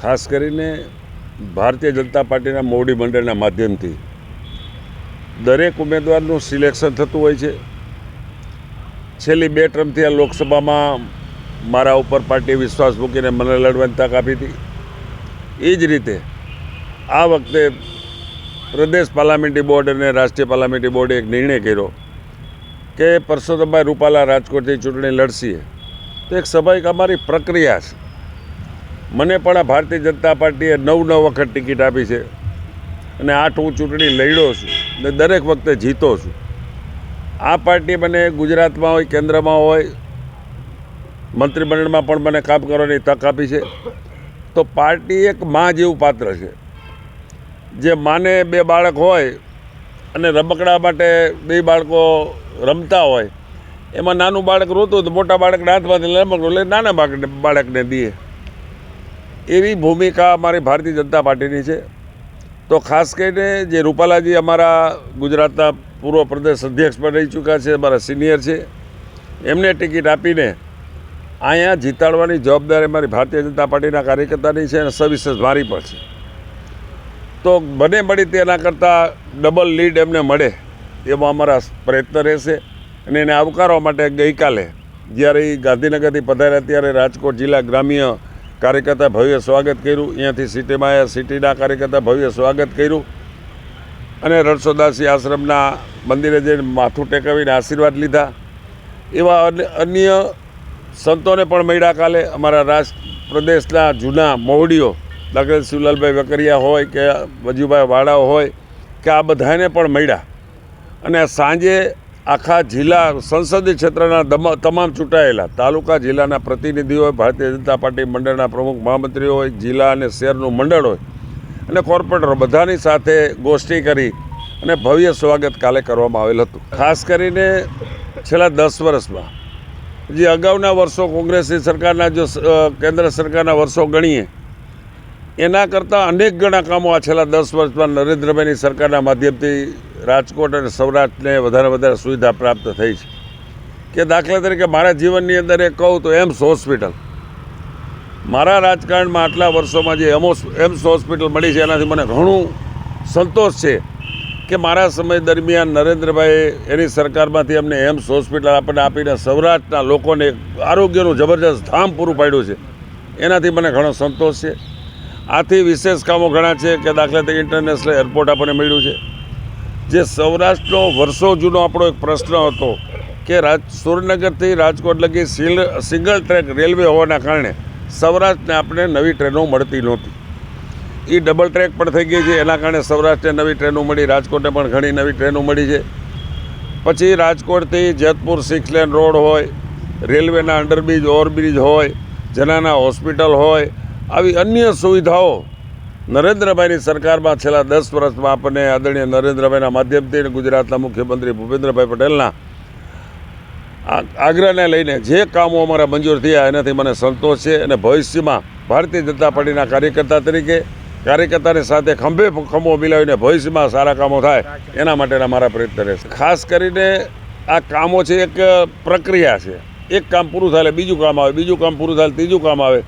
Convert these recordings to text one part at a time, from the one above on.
ખાસ કરીને ભારતીય જનતા પાર્ટીના મોવડી મંડળના માધ્યમથી દરેક ઉમેદવારનું સિલેક્શન થતું હોય છે. છેલ્લી 2 ટર્મથી આ લોકસભામાં મારા ઉપર પાર્ટીએ વિશ્વાસ મૂકીને મને લડવાની તક આપી હતી. એ જ રીતે આ વખતે પ્રદેશ પાર્લામેન્ટરી બોર્ડ અને રાષ્ટ્રીય પાર્લામેન્ટરી બોર્ડે એક નિર્ણય કર્યો કે પરસોત્તમભાઈ રૂપાલા રાજકોટથી ચૂંટણી લડશે. તો એક સ્વાભાવિક અમારી પ્રક્રિયા છે. મને પણ આ ભારતીય જનતા પાર્ટીએ 9 વખત ટિકિટ આપી છે અને 8 હું ચૂંટણી લડ્યો છું ને દરેક વખતે જીતો છું. આ પાર્ટી મને ગુજરાતમાં હોય, કેન્દ્રમાં હોય, મંત્રીમંડળમાં પણ મને કામ કરવાની તક આપી છે. તો પાર્ટી એક મા જેવું પાત્ર છે. જે માને 2 બાળક હોય અને રમકડા માટે 2 બાળકો રમતા હોય, એમાં નાનું બાળક રોતું તો મોટા બાળકને હાથમાંથી રમકડું લઈને નાના બાળકને દે. એવી ભૂમિકા અમારી ભારતીય જનતા પાર્ટીની છે. તો ખાસ કરીને જે રૂપાલાજી અમારા ગુજરાતના પૂર્વ પ્રદેશ અધ્યક્ષ પણ રહી ચૂક્યા છે, અમારા સિનિયર છે, એમને ટિકિટ આપીને અહીંયા જીતાડવાની જવાબદારી અમારી ભારતીય જનતા પાર્ટીના કાર્યકર્તાની છે અને સવિશેષ મારી પણ છે. તો બને મળી તેના કરતાં ડબલ લીડ એમને મળે એમાં અમારા પ્રયત્ન રહેશે. અને એને આવકારવા માટે ગઈકાલે જ્યારે એ ગાંધીનગરથી પધાર્યા ત્યારે રાજકોટ જિલ્લા ગ્રામ્ય કાર્યકર્તા ભવ્ય સ્વાગત કર્યું. અહીંયાથી સિટીમાં આવ્યા, સિટીના કાર્યકર્તા ભવ્ય સ્વાગત કર્યું અને રણછોડદાસજી આશ્રમના મંદિરે જઈને માથું ટેકવીને આશીર્વાદ લીધા. એવા અન્ય સંતોને પણ મળ્યા કાલે. અમારા પ્રદેશના જૂના મોવડીઓ દાખલા શિવલાલભાઈ વેકરિયા હોય કે વજુભાઈ વાડાઓ હોય કે આ બધાને પણ મળ્યા. અને સાંજે આખા જિલ્લા સંસદીય ક્ષેત્રના તમામ ચૂંટાયેલા તાલુકા જિલ્લાના પ્રતિનિધિઓ હોય, ભારતીય જનતા પાર્ટી મંડળના પ્રમુખ મહામંત્રીઓ હોય, જિલ્લા અને શહેરનું મંડળ હોય અને કોર્પોરેટરો બધાની સાથે ગોષ્ઠી કરી અને ભવ્ય સ્વાગત કાલે કરવામાં આવેલ હતું. ખાસ કરીને છેલ્લા 10 વર્ષમાં જે અગાઉના વર્ષો કોંગ્રેસની સરકારના જો કેન્દ્ર સરકારના વર્ષો ગણીએ એના કરતાં અનેક ગણા કામો આ છેલ્લા 10 વર્ષમાં નરેન્દ્રભાઈની સરકારના માધ્યમથી રાજકોટ અને સૌરાષ્ટ્રને વધારે સુવિધા પ્રાપ્ત થઈ છે. કે દાખલા તરીકે મારા જીવનની અંદર એ કહું તો એમ્સ હોસ્પિટલ મારા રાજકારણમાં આટલા વર્ષોમાં જે એમ્સ હોસ્પિટલ મળી છે એનાથી મને ઘણું સંતોષ છે કે મારા સમય દરમિયાન નરેન્દ્રભાઈએ એની સરકારમાંથી અમને એમ્સ હોસ્પિટલ આપણને આપીને સૌરાષ્ટ્રના લોકોને આરોગ્યનું જબરજસ્ત ધામ પૂરું પાડ્યું છે. એનાથી મને ઘણો સંતોષ છે. આથી વિશેષ કામો ઘણા છે કે દાખલા તરીકે ઇન્ટરનેશનલ એરપોર્ટ આપણને મળ્યું છે. જે સૌરાષ્ટ્રનો વર્ષો જૂનો આપણો એક પ્રશ્ન હતો કે સુરેન્દ્રનગરથી રાજકોટ લગી સિંગલ ટ્રેક રેલવે હોવાના કારણે સૌરાષ્ટ્રને આપણે નવી ટ્રેનો મળતી નહોતી. એ ડબલ ટ્રેક પણ થઈ ગઈ છે. એના કારણે સૌરાષ્ટ્રને નવી ટ્રેનો મળી, રાજકોટને પણ ઘણી નવી ટ્રેનો મળી છે. પછી રાજકોટથી જેતપુર 6 લેન રોડ હોય, રેલવેના અંડરબ્રિજ, ઓવરબ્રિજ હોય, જનાના હોસ્પિટલ હોય, આવી અન્ય સુવિધાઓ નરેન્દ્રભાઈની સરકારમાં છેલ્લા 10 વર્ષમાં આપણને આદરણીય નરેન્દ્રભાઈના માધ્યમથી ગુજરાતના મુખ્યમંત્રી ભૂપેન્દ્રભાઈ પટેલના આગ્રહને લઈને જે કામો અમારા મંજૂર થયા એનાથી મને સંતોષ છે. અને ભવિષ્યમાં ભારતીય જનતા પાર્ટીના કાર્યકર્તા તરીકે કાર્યકર્તાની સાથે ખંભે ખંભો મિલાવીને ભવિષ્યમાં સારા કામો થાય એના માટેના મારા પ્રયત્ન રહેશે. ખાસ કરીને આ કામો છે એક પ્રક્રિયા છે. એક કામ પૂરું થાય એટલે બીજું કામ આવે, બીજું કામ પૂરું થાય ત્રીજું કામ આવે.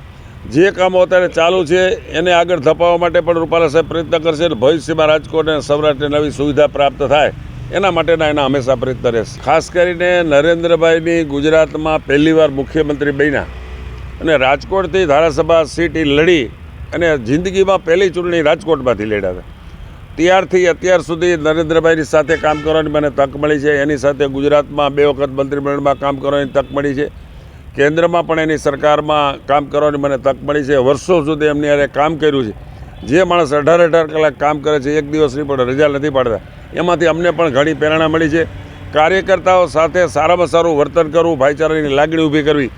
જે કામો અત્યારે ચાલુ છે એને આગળ ધપાવવા માટે પણ રૂપાલા સાહેબ પ્રયત્ન કરશે અને ભવિષ્યમાં રાજકોટ અને સૌરાષ્ટ્રને નવી સુવિધા પ્રાપ્ત થાય એના માટેના એના હંમેશા પ્રયત્ન રહેશે. ખાસ કરીને નરેન્દ્રભાઈની ગુજરાતમાં પહેલીવાર મુખ્યમંત્રી બન્યા અને રાજકોટથી ધારાસભા સીટ લડી અને જિંદગીમાં પહેલી ચૂંટણી રાજકોટમાંથી લડ્યા હતા. ત્યારથી અત્યાર સુધી નરેન્દ્રભાઈની સાથે કામ કરવાની મને તક મળી છે. એની સાથે ગુજરાતમાં 2 વખત મંત્રીમંડળમાં કામ કરવાની તક મળી છે. કેન્દ્રમાં પણ એની સરકારમાં કામ કરવાની મને તક મળી છે. વર્ષો સુધી એમની હારે કામ કર્યું છે. જે માણસ 18 કલાક કામ કરે છે, એક દિવસની પણ રજા નથી પાડતા, એમાંથી અમને પણ ઘણી પ્રેરણા મળી છે. કાર્યકર્તાઓ સાથે સારામાં સારું વર્તન કરવું, ભાઈચારાની લાગણી ઊભી કરવી,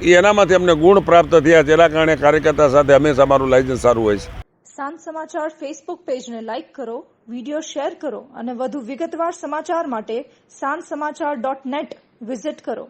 એ એનામાંથી અમને ગુણ પ્રાપ્ત થયા છે. એના કારણે કાર્યકર્તા સાથે હંમેશા મારું લાયસન્સ સારું હોય છે. સાંજ સમાચાર ફેસબુક પેજને લાઇક કરો, વિડીયો શેર કરો અને વધુ વિગતવાર સમાચાર માટે sanssamachar.net વિઝિટ કરો.